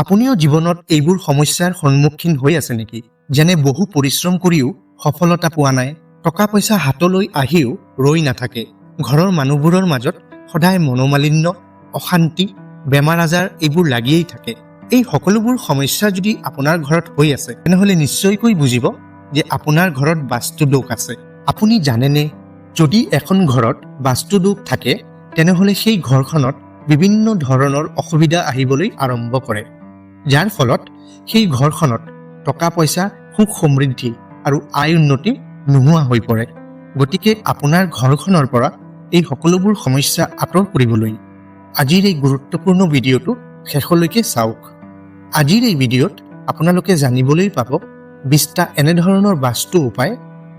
আপুনিও জীৱনত এইবোৰ সমস্যাৰ সন্মুখীন হৈ আছে নেকি? যেনে বহু পৰিশ্ৰম কৰিও সফলতা পোৱা নাই, টকা পইচা হাতলৈ আহিও ৰৈ নাথাকে, ঘৰৰ মানুহবোৰৰ মাজত সদায় মনোমালিন্য, অশান্তি, বেমাৰ আজাৰ এইবোৰ লাগিয়েই থাকে। এই সকলোবোৰ সমস্যা যদি আপোনাৰ ঘৰত হৈ আছে, তেনেহ'লে নিশ্চয়কৈ বুজিব যে আপোনাৰ ঘৰত বাস্তু দোষ আছে। আপুনি জানেনে, যদি এখন ঘৰত বাস্তু দোষ থাকে, তেনেহ'লে সেই ঘৰখনত বিভিন্ন ধৰণৰ অসুবিধা আহিবলৈ আৰম্ভ কৰে, যাৰ ফলত সেই ঘৰখনত টকা পইচা, সুখ সমৃদ্ধি আৰু আয় উন্নতি নোহোৱা হৈ পৰে। গতিকে আপোনাৰ ঘৰখনৰ পৰা এই সকলোবোৰ সমস্যা আঁতৰ কৰিবলৈ আজিৰ এই গুৰুত্বপূৰ্ণ ভিডিঅ'টো শেষলৈকে চাওক। আজিৰ এই ভিডিঅ'ত আপোনালোকে জানিবলৈ পাব 20টা এনেধৰণৰ বাস্তু উপায়,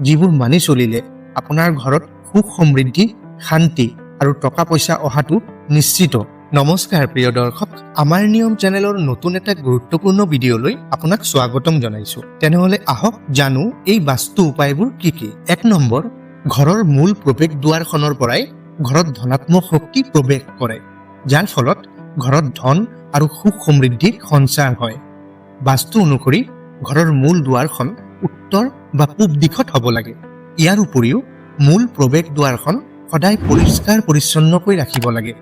যিবোৰ মানি চলিলে আপোনাৰ ঘৰত সুখ সমৃদ্ধি, শান্তি আৰু টকা পইচা অহাটো নিশ্চিত। নমস্কাৰ প্ৰিয় দৰ্শক, আমাৰ নিয়ম চেনেলৰ নতুন এটা গুৰুত্বপূৰ্ণ ভিডিঅ'লৈ আপোনাক স্বাগতম জনাইছো। তেনেহ'লে আহক জানো এই বাস্তু উপায়বোৰ কি কি। 1 নম্বৰ, ঘৰৰ মূল প্ৰৱেশ দুৱাৰখনৰ পৰাই ঘৰত ধনাত্মক শক্তি প্ৰৱেশ কৰে, যাৰ ফলত ঘৰত ধন আৰু সুখ সমৃদ্ধিৰ সঞ্চাৰ হয়। বাস্তু অনুসৰি ঘৰৰ মূল দুৱাৰখন উত্তৰ বা পূব দিশত হ'ব লাগে। ইয়াৰ উপৰিও মূল প্ৰৱেশ দুৱাৰখন সদায় পৰিষ্কাৰ পৰিচ্ছন্নকৈ ৰাখিব লাগে।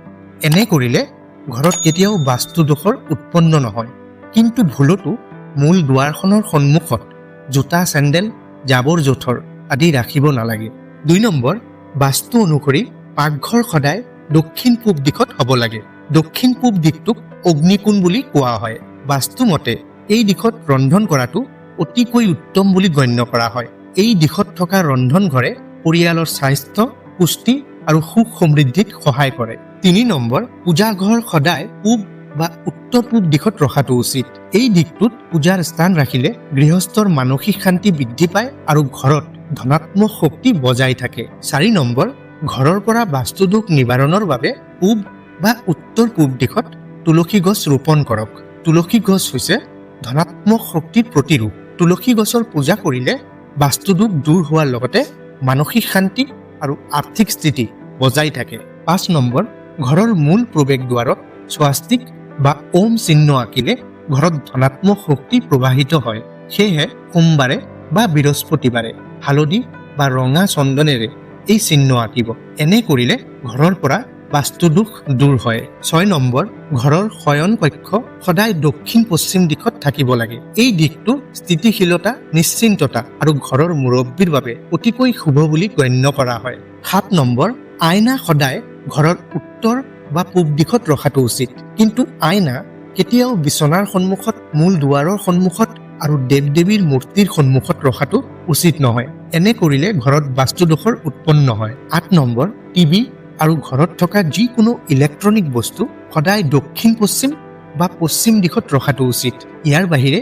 এনে কৰিলে ঘৰত কেতিয়াও বাস্তু দোষৰ উৎপন্ন নহয়। কিন্তু ভুলতো মূল দুৱাৰখনৰ সন্মুখত জোতা, চেণ্ডেল, জাবৰ জোথৰ আদি ৰাখিব নালাগে। 2 নম্বৰ, বাস্তু অনুসৰি পাকঘৰ সদায় দক্ষিণ পূব দিশত হ'ব লাগে। দক্ষিণ পূব দিশটোক অগ্নিকোণ বুলি কোৱা হয়। বাস্তু মতে এই দিশত ৰন্ধন কৰাটো অতিকৈ উত্তম বুলি গণ্য কৰা হয়। এই দিশত থকা ৰন্ধন ঘৰে পৰিয়ালৰ স্বাস্থ্য, পুষ্টি আৰু সুখ সমৃদ্ধিত সহায় কৰে। 3 নম্বৰ, পূজা ঘৰ সদায় পূব বা উত্তৰ পূব দিশত ৰখাটো উচিত। এই দিশটোত পূজাৰ স্থান ৰাখিলে গৃহস্থৰ মানসিক শান্তি বৃদ্ধি পায় আৰু ঘৰত ধনাত্মক শক্তি বজাই থাকে। 4 নম্বৰ, ঘৰৰ পৰা বাস্তু দোষ নিবাৰণৰ বাবে পূব বা উত্তৰ পূব দিশত তুলসী গছ ৰোপণ কৰক। তুলসী গছ হৈছে ধনাত্মক শক্তিৰ প্ৰতিৰূপ। তুলসী গছৰ পূজা কৰিলে বাস্তু দোষ দূৰ হোৱাৰ লগতে মানসিক শান্তি আৰু আৰ্থিক স্থিতি বজাই থাকে। 5 নম্বৰ, ঘৰৰ মূল প্ৰৱেশ দুৱাৰত স্বাস্তিক বা ওম চিহ্ন আঁকিলে ঘৰত ধনাত্মক শক্তি প্ৰবাহিত হয়। সেয়েহে সোমবাৰে বা বৃহস্পতিবাৰে হালধি বা ৰঙা চন্দনেৰে এই চিহ্ন আঁকিব। এনে কৰিলে ঘৰৰ পৰা বাস্তু দোষ দূৰ হয়। 6 নম্বৰ, ঘৰৰ শয়ন কক্ষ সদায় দক্ষিণ পশ্চিম দিশত থাকিব লাগে। এই দিশটো স্থিতিশীলতা, নিশ্চিন্ততা আৰু ঘৰৰ মুৰব্বীৰ বাবে অতিকৈ শুভ বুলি গণ্য কৰা হয়। 7 নম্বৰ, আইনা সদায় ঘৰৰ উত্তৰ বা পূব দিশত ৰখাটো উচিত। কিন্তু আইনা কেতিয়াও বিচনাৰ সন্মুখত, মূল দুৱাৰৰ সন্মুখত আৰু দেৱ দেৱীৰ মূৰ্তিৰ সন্মুখত ৰখাটো উচিত নহয়। এনে কৰিলে ঘৰত বাস্তু দোষৰ উৎপন্ন হয়। 8 নম্বৰ, টিভি আৰু ঘৰত থকা যিকোনো ইলেক্ট্ৰনিক বস্তু সদায় দক্ষিণ পশ্চিম বা পশ্চিম দিশত ৰখাটো উচিত। ইয়াৰ বাহিৰে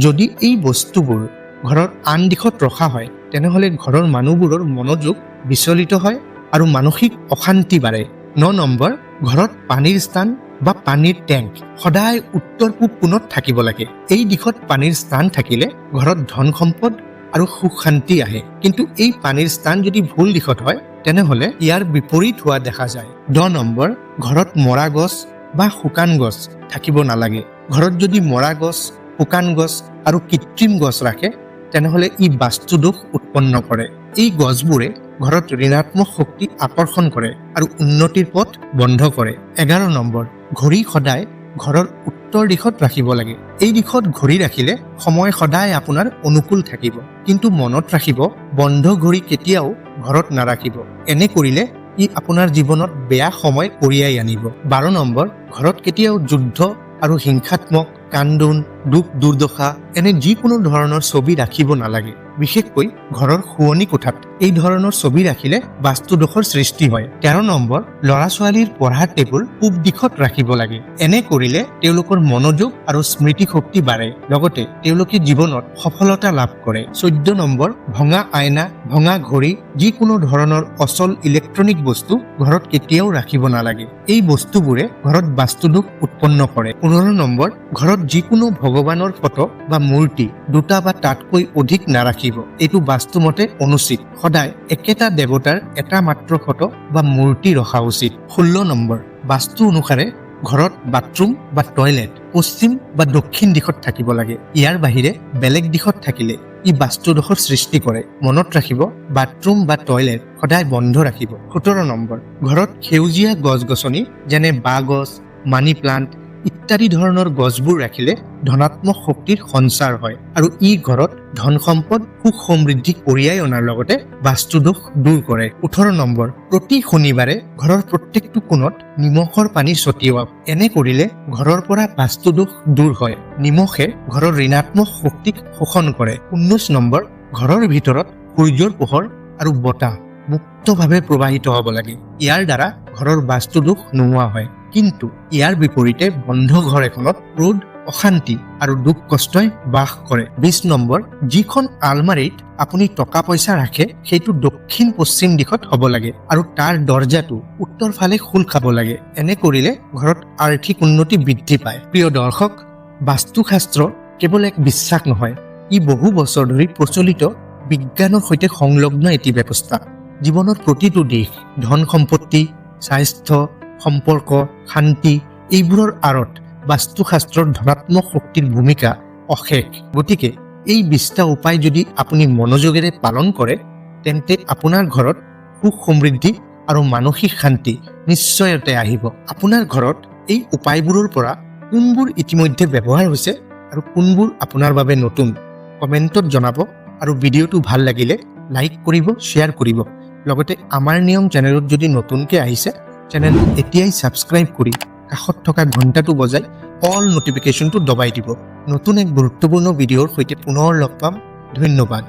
যদি এই বস্তুবোৰ ঘৰৰ আন দিশত ৰখা হয়, তেনেহ'লে ঘৰৰ মানুহবোৰৰ মনোযোগ বিচলিত হয় আৰু মানসিক অশান্তি বাঢ়ে। 9 নম্বৰ, ঘৰত পানীৰ স্থান বা পানীৰ টেংক সদায় উত্তৰ পূব কোণত থাকিব লাগে। এই দিশত পানীৰ স্থান থাকিলে ঘৰত ধন সম্পদ আৰু সুখ শান্তি আহে। কিন্তু এই পানীৰ স্থান যদি ভুল দিশত হয়, তেনেহ'লে ইয়াৰ বিপৰীত হোৱা দেখা যায়। 10 নম্বৰ, ঘৰত মৰা গছ বা শুকান গছ থাকিব নালাগে। ঘৰত যদি মৰা গছ, শুকান গছ আৰু কৃত্ৰিম গছ ৰাখে, তেনেহ'লে ই বাস্তু দোষ উৎপন্ন কৰে। এই গছবোৰে ঘৰত ঋণাত্মক শক্তি আকৰ্ষণ কৰে আৰু উন্নতিৰ পথ বন্ধ কৰে। 11 নম্বৰ, ঘড়ী সদায় ঘৰৰ উত্তৰ দিশত ৰাখিব লাগে। এই দিশত ঘড়ী ৰাখিলে সময় সদায় আপোনাৰ অনুকূল থাকিব। কিন্তু মনত ৰাখিব, বন্ধ ঘড়ী কেতিয়াও ঘৰত নাৰাখিব। এনে কৰিলে ই আপোনাৰ জীৱনত বেয়া সময় কঢ়িয়াই আনিব। 12 নম্বৰ, ঘৰত কেতিয়াও যুদ্ধ আৰু হিংসাত্মক, কান্দোন, দুখ দুৰ্দশা এনে যিকোনো ধৰণৰ ছবি ৰাখিব নালাগে। বিশেষকৈ ঘৰৰ শোৱনি কোঠাত এই ধৰণৰ ছবি ৰাখিলে বাস্তু দোষৰ সৃষ্টি হয়। 13 নম্বৰ, ল'ৰা ছোৱালীৰ পঢ়াৰ টেবুল পূব দিশত ৰাখিব লাগে। এনে কৰিলে তেওঁলোকৰ মনোযোগ আৰু স্মৃতি শক্তি বাঢ়ে, লগতে তেওঁলোকে জীৱনত সফলতা লাভ কৰে। 14 নম্বৰ, ভঙা আইনা, ভঙা ঘড়ী, যিকোনো ধৰণৰ অচল ইলেক্ট্ৰনিক বস্তু ঘৰত কেতিয়াও ৰাখিব নালাগে। এই বস্তুবোৰে ঘৰত বাস্তু দোষ উৎপন্ন কৰে। 15 নম্বৰ, ঘৰত যিকোনো ভগৱানৰ ফটো বা মূৰ্তি 2টা বা তাতকৈ অধিক নাৰাখিব। এইটো বাস্তুমতে অনুচিত। সদায় একেটা দেৱতাৰ এটা মাত্ৰ ফটো বা মূৰ্তি ৰখা উচিত। 16 নম্বৰ, বাস্তু অনুসাৰে ঘৰত বাথৰুম বা টয়লেট পশ্চিম বা দক্ষিণ দিশত থাকিব লাগে। ইয়াৰ বাহিৰে বেলেগ দিশত থাকিলে ই বাস্তুদোষৰ সৃষ্টি কৰে। মনত ৰাখিব, বাথৰুম বা টয়লেট সদায় বন্ধ ৰাখিব। 17 নম্বৰ, ঘৰত সেউজীয়া গছ-গছনি যেনে বাঁহ গছ, মানি প্লাণ্ট ইত্যাদি ধৰণৰ গছবোৰ ৰাখিলে ধনাত্মক শক্তিৰ সঞ্চাৰ হয় আৰু ই ঘৰত ধন সম্পদ সুখ সমৃদ্ধি কঢ়িয়াই অনাৰ লগতে বাস্তুদোষ দূৰ কৰে। 18 নম্বৰ, প্ৰতি শনিবাৰে ঘৰৰ প্ৰত্যেকটো কোণত নিমখৰ পানী ছটিয়াওক। এনে কৰিলে ঘৰৰ পৰা বাস্তুদোষ দূৰ হয়। নিমখে ঘৰৰ ঋণাত্মক শক্তিক শোষণ কৰে। 19 নম্বৰ, ঘৰৰ ভিতৰত সূৰ্যৰ পোহৰ আৰু বতাহ মুক্তভাৱে প্ৰবাহিত হ'ব লাগে। ইয়াৰ দ্বাৰা ঘৰৰ বাস্তুদোষ নোহোৱা হয়। কিন্তু ইয়াৰ বিপৰীতে বন্ধ ঘৰ এখনত ক্ৰোধ, অশান্তি আৰু দুখ কষ্টই বাস কৰে। 20 নম্বৰ, যিখন আলমাৰীত আপুনি টকা পইচা ৰাখে সেইটো দক্ষিণ পশ্চিম দিশত হ'ব লাগে আৰু তাৰ দৰ্জাটো উত্তৰ ফালে খোল খাব লাগে। এনে কৰিলে ঘৰত আৰ্থিক উন্নতি বৃদ্ধি পায়। প্ৰিয় দৰ্শক, বাস্তুশাস্ত্ৰ কেৱল এক বিশ্বাস নহয়, ই বহু বছৰ ধৰি প্ৰচলিত বিজ্ঞানৰ সৈতে সংলগ্ন এটি ব্যৱস্থা। জীৱনৰ প্ৰতিটো দিশ, ধন সম্পত্তি, স্বাস্থ্য, সম্পৰ্ক, শান্তি এইবোৰৰ আঁৰত বাস্তুশাস্ত্ৰৰ ধনাত্মক শক্তিৰ ভূমিকা অশেষ। গতিকে এই 20টা উপায় যদি আপুনি মনোযোগেৰে পালন কৰে তেন্তে আপোনাৰ ঘৰত সুখ সমৃদ্ধি আৰু মানসিক শান্তি নিশ্চয়তে আহিব। আপোনাৰ ঘৰত এই উপায়বোৰৰ পৰা কোনবোৰ ইতিমধ্যে ব্যৱহাৰ হৈছে আৰু কোনবোৰ আপোনাৰ বাবে নতুন কমেণ্টত জনাব আৰু ভিডিঅ'টো ভাল লাগিলে লাইক কৰিব, শ্বেয়াৰ কৰিব। লগতে আমাৰ নিয়ম চেনেলত যদি নতুনকৈ আহিছে চেনেলটো এতিয়াই ছাবস্ক্ৰাইব কৰি কাষত থকা ঘণ্টাটো বজাই অল নটিফিকেশ্যনটো দবাই দিব। নতুন এক গুৰুত্বপূৰ্ণ ভিডিঅ'ৰ সৈতে পুনৰ লগ পাম। ধন্যবাদ।